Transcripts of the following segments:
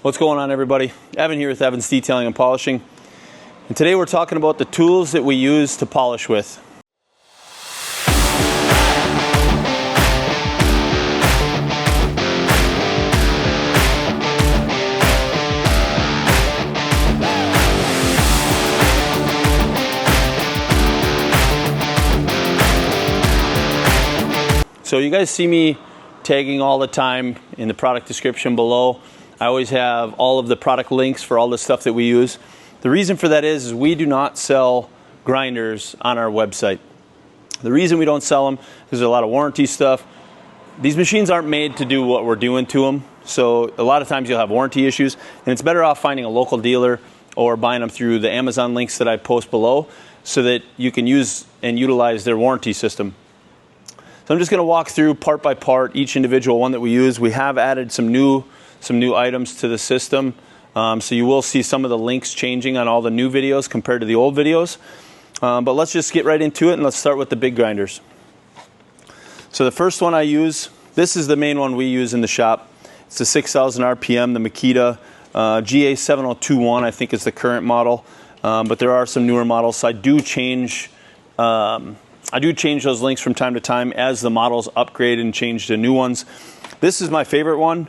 What's going on, everybody? Evan here with Evan's Detailing and Polishing. And today we're talking about the tools that we use to polish with. So you guys see me tagging all the time in the product description below. I always have all of the product links for all the stuff that we use. The reason for that is we do not sell grinders on our website. The reason we don't sell them is there's a lot of warranty stuff. These machines aren't made to do what we're doing to them. So a lot of times you'll have warranty issues, and it's better off finding a local dealer or buying them through the Amazon links that I post below so that you can use and utilize their warranty system. So I'm just going to walk through part by part each individual one that we use. We have added some new items to the system. So you will see some of the links changing on all the new videos compared to the old videos. But let's just get right into it, and let's start with the big grinders. So the first one I use, this is the main one we use in the shop. It's the 6,000 RPM, the Makita GA7021, I think is the current model. But there are some newer models. So I do change those links from time to time as the models upgrade and change to new ones. This is my favorite one,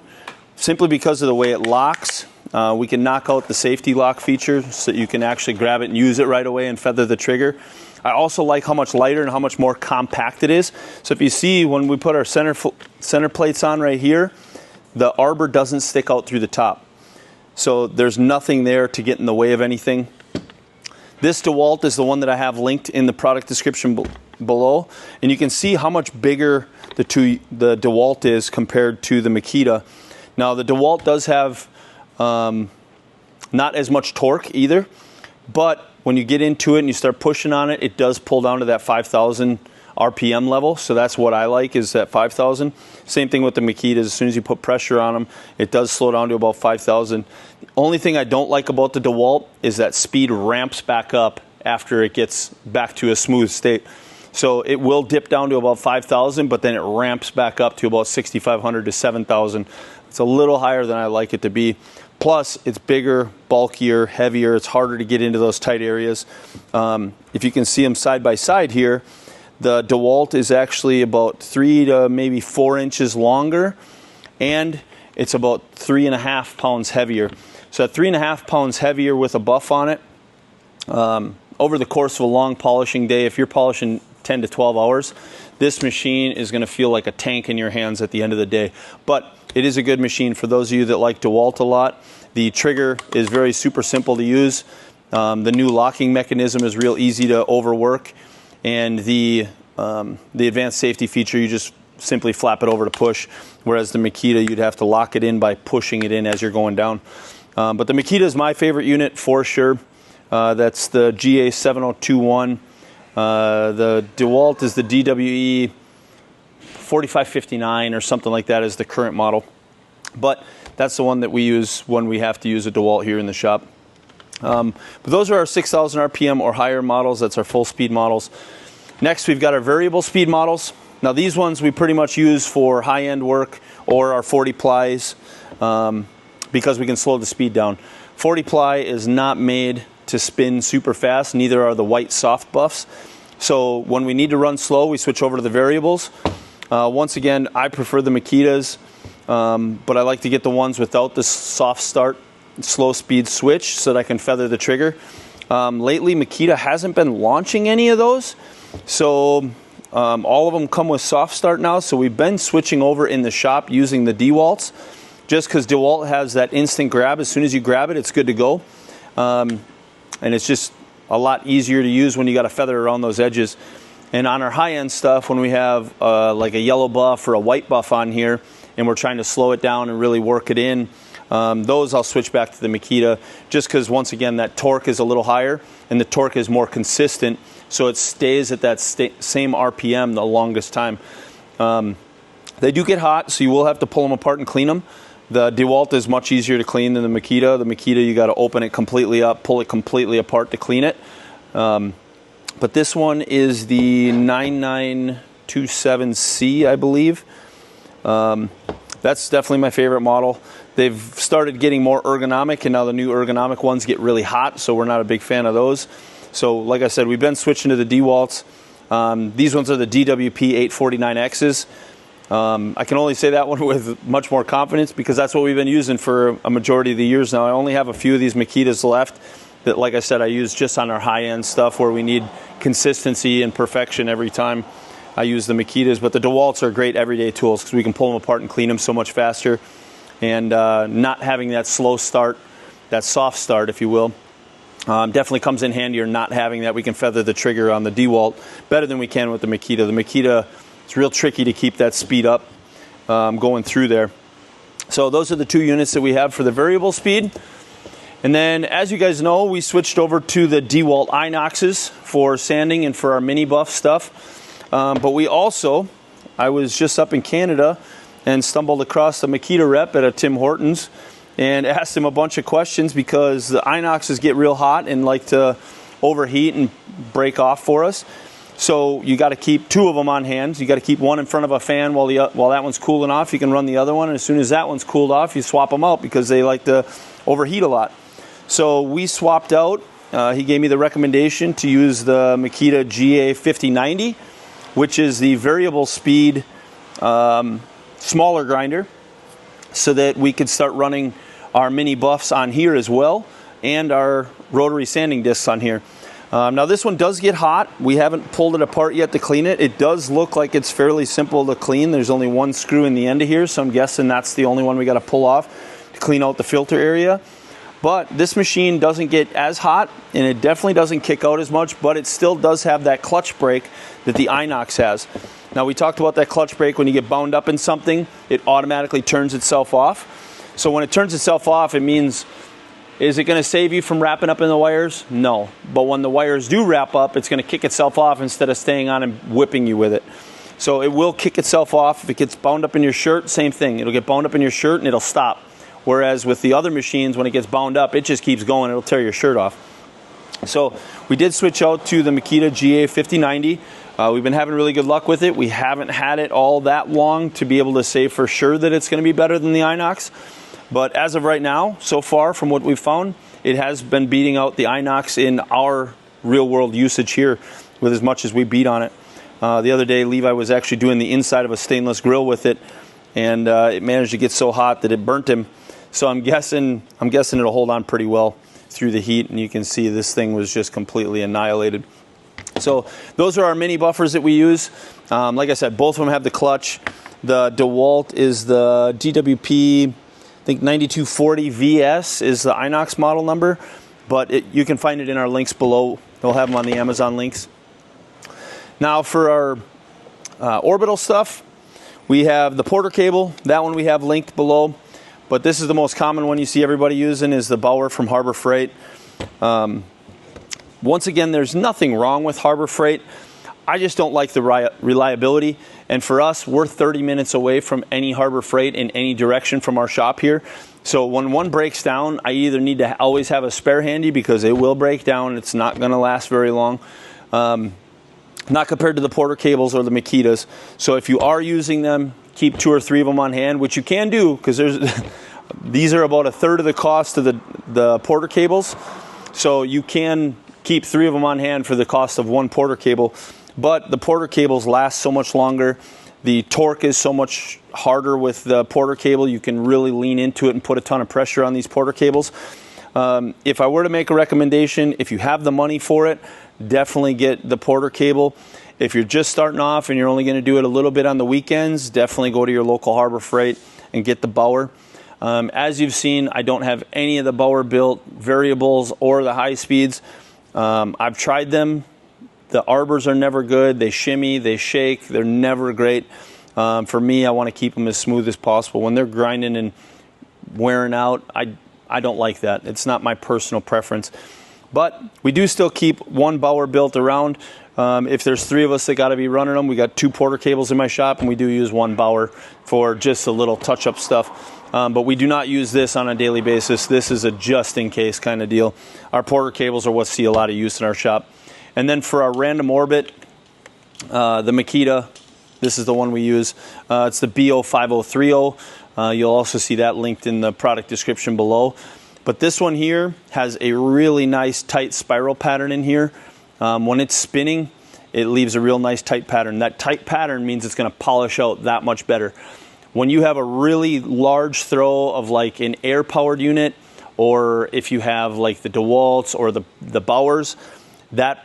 simply because of the way it locks. We can knock out the safety lock feature so that you can actually grab it and use it right away and feather the trigger. I also like how much lighter and how much more compact it is. So if you see when we put our center plates on right here, the arbor doesn't stick out through the top. So there's nothing there to get in the way of anything. This DeWalt is the one that I have linked in the product description below, and you can see how much bigger the DeWalt is compared to the Makita. Now the DeWalt does have not as much torque either, but when you get into it and you start pushing on it, it does pull down to that 5,000 RPM level. So that's what I like, is that 5,000. Same thing with the Makitas. As soon as you put pressure on them, it does slow down to about 5,000. The only thing I don't like about the DeWalt is that speed ramps back up after it gets back to a smooth state. So it will dip down to about 5,000, but then it ramps back up to about 6,500 to 7,000. It's a little higher than I like it to be. Plus, it's bigger, bulkier, heavier. It's harder to get into those tight areas. If you can see them side by side here, the DeWalt is actually about 3 to maybe 4 inches longer, and it's about 3.5 pounds heavier. So at 3.5 pounds heavier with a buff on it, over the course of a long polishing day, if you're polishing 10 to 12 hours, this machine is going to feel like a tank in your hands at the end of the day. But it is a good machine for those of you that like DeWalt a lot. The trigger is very super simple to use. The new locking mechanism is real easy to overwork. And the advanced safety feature, you just simply flap it over to push. Whereas the Makita, you'd have to lock it in by pushing it in as you're going down. But the Makita is my favorite unit for sure. That's the GA7021. The DeWalt is the DWE 4559 or something like that is the current model. But that's the one that we use when we have to use a DeWalt here in the shop. But those are our 6,000 RPM or higher models. That's our full speed models. Next, we've got our variable speed models. Now these ones we pretty much use for high-end work or our 40 plies because we can slow the speed down. 40 ply is not made to spin super fast, neither are the white soft buffs. So when we need to run slow, we switch over to the variables. Once again, I prefer the Makitas, but I like to get the ones without the soft start, slow speed switch so that I can feather the trigger. Lately, Makita hasn't been launching any of those, so all of them come with soft start now. So we've been switching over in the shop using the DeWalts, just because DeWalt has that instant grab. As soon as you grab it, it's good to go. And it's just a lot easier to use when you got to feather around those edges. And on our high-end stuff, when we have like a yellow buff or a white buff on here, and we're trying to slow it down and really work it in, those I'll switch back to the Makita, just because once again that torque is a little higher and the torque is more consistent, so it stays at that same RPM the longest time. They do get hot, so you will have to pull them apart and clean them. The DeWalt is much easier to clean than the Makita. The Makita, you got to open it completely up, pull it completely apart to clean it. But this one is the 9927C, I believe. That's definitely my favorite model. They've started getting more ergonomic, and now the new ergonomic ones get really hot, so we're not a big fan of those. So like I said, we've been switching to the DeWalt's. These ones are the DWP 849Xs. I can only say that one with much more confidence because that's what we've been using for a majority of the years now. I only have a few of these Makitas left that, like I said, I use just on our high-end stuff where we need consistency and perfection every time I use the Makitas. But the DeWalt's are great everyday tools because we can pull them apart and clean them so much faster. And not having that slow start, that soft start, if you will, definitely comes in handy, or not having that. We can feather the trigger on the DeWalt better than we can with the Makita. The Makita, it's real tricky to keep that speed up going through there. So those are the two units that we have for the variable speed. And then, as you guys know, we switched over to the DeWalt Inoxes for sanding and for our mini buff stuff. But we also, I was just up in Canada and stumbled across the Makita rep at a Tim Hortons and asked him a bunch of questions because the Inoxes get real hot and like to overheat and break off for us. So you got to keep two of them on hand. You got to keep one in front of a fan while that one's cooling off. You can run the other one, and as soon as that one's cooled off, you swap them out because they like to overheat a lot. So we swapped out. He gave me the recommendation to use the Makita GA5090, which is the variable speed smaller grinder, so that we could start running our mini buffs on here as well, and our rotary sanding discs on here. Now this one does get hot. We haven't pulled it apart yet to clean it. It does look like it's fairly simple to clean. There's only one screw in the end of here, so I'm guessing that's the only one we got to pull off to clean out the filter area. But this machine doesn't get as hot, and it definitely doesn't kick out as much, but it still does have that clutch brake that the Inox has. Now we talked about that clutch brake. When you get bound up in something, it automatically turns itself off. So when it turns itself off, it means, is it going to save you from wrapping up in the wires? No. But when the wires do wrap up, it's going to kick itself off instead of staying on and whipping you with it. So it will kick itself off. If it gets bound up in your shirt, same thing. It'll get bound up in your shirt and it'll stop. Whereas with the other machines, when it gets bound up, it just keeps going. It'll tear your shirt off. So we did switch out to the Makita GA5090. We've been having really good luck with it. We haven't had it all that long to be able to say for sure that it's going to be better than the Inox. But as of right now, so far from what we've found, it has been beating out the Inox in our real world usage here with as much as we beat on it. The other day, Levi was actually doing the inside of a stainless grill with it, and it managed to get so hot that it burnt him. So I'm guessing it'll hold on pretty well through the heat, and you can see this thing was just completely annihilated. So those are our mini buffers that we use. Like I said, both of them have the clutch. The DeWalt is the DWP, I think 9240 VS is the Inox model number, but you can find it in our links below. We'll have them on the Amazon links. Now for our Orbital stuff, we have the Porter cable. That one we have linked below. But this is the most common one you see everybody using, is the Bauer from Harbor Freight. Once again, there's nothing wrong with Harbor Freight. I just don't like the reliability. And for us, we're 30 minutes away from any Harbor Freight in any direction from our shop here. So when one breaks down, I either need to always have a spare handy because it will break down. It's not going to last very long. Not compared to the Porter cables or the Makitas. So if you are using them, keep 2 or 3 of them on hand, which you can do because these are about 1/3 of the cost of the Porter cables. So you can keep 3 of them on hand for the cost of 1 Porter cable. But the Porter cables last so much longer. The torque is so much harder with the Porter cable. You can really lean into it and put a ton of pressure on these Porter cables. If I were to make a recommendation, if you have the money for it, definitely get the Porter cable. If you're just starting off and you're only going to do it a little bit on the weekends, definitely go to your local Harbor Freight and get the Bauer. As you've seen, I don't have any of the Bauer built variables or the high speeds. I've tried them. The arbors are never good. They shimmy, they shake. They're never great. For me, I want to keep them as smooth as possible. When they're grinding and wearing out, I don't like that. It's not my personal preference. But we do still keep 1 Bauer built around. If there's 3 of us that got to be running them, we got 2 Porter cables in my shop, and we do use 1 Bauer for just a little touch-up stuff. But we do not use this on a daily basis. This is a just-in-case kind of deal. Our Porter cables are what see a lot of use in our shop. And then for our random orbit, the Makita, this is the one we use. It's the BO5030. You'll also see that linked in the product description below. But this one here has a really nice tight spiral pattern in here. When it's spinning, it leaves a real nice tight pattern. That tight pattern means it's going to polish out that much better. When you have a really large throw of like an air-powered unit, or if you have like the DeWalt's or the Bowers, that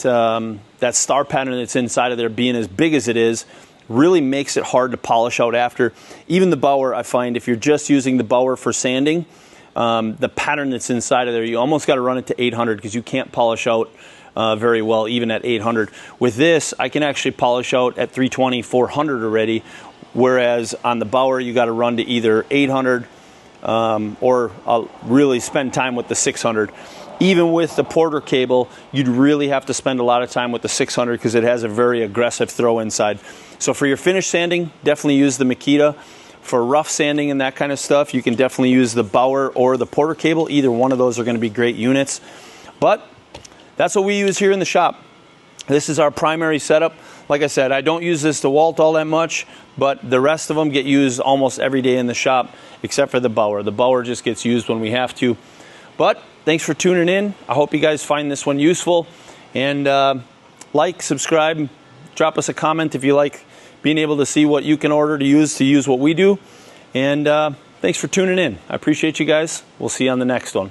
star pattern that's inside of there being as big as it is really makes it hard to polish out after. Even the Bower, I find if you're just using the Bower for sanding, the pattern that's inside of there, you almost got to run it to 800 because you can't polish out very well even at 800. With this, I can actually polish out at 320, 400 already, whereas on the Bower you got to run to either 800 or really spend time with the 600. Even with the Porter cable, you'd really have to spend a lot of time with the 600 because it has a very aggressive throw inside. So for your finish sanding, definitely use the Makita. For rough sanding and that kind of stuff, you can definitely use the Bower or the Porter cable. Either one of those are going to be great units. But that's what we use here in the shop. This is our primary setup. Like I said, I don't use this DeWalt all that much, but the rest of them get used almost every day in the shop, except for the Bower. The Bower just gets used when we have to. But thanks for tuning in. I hope you guys find this one useful. And like, subscribe, drop us a comment if you like being able to see what you can order to use what we do. And thanks for tuning in. I appreciate you guys. We'll see you on the next one.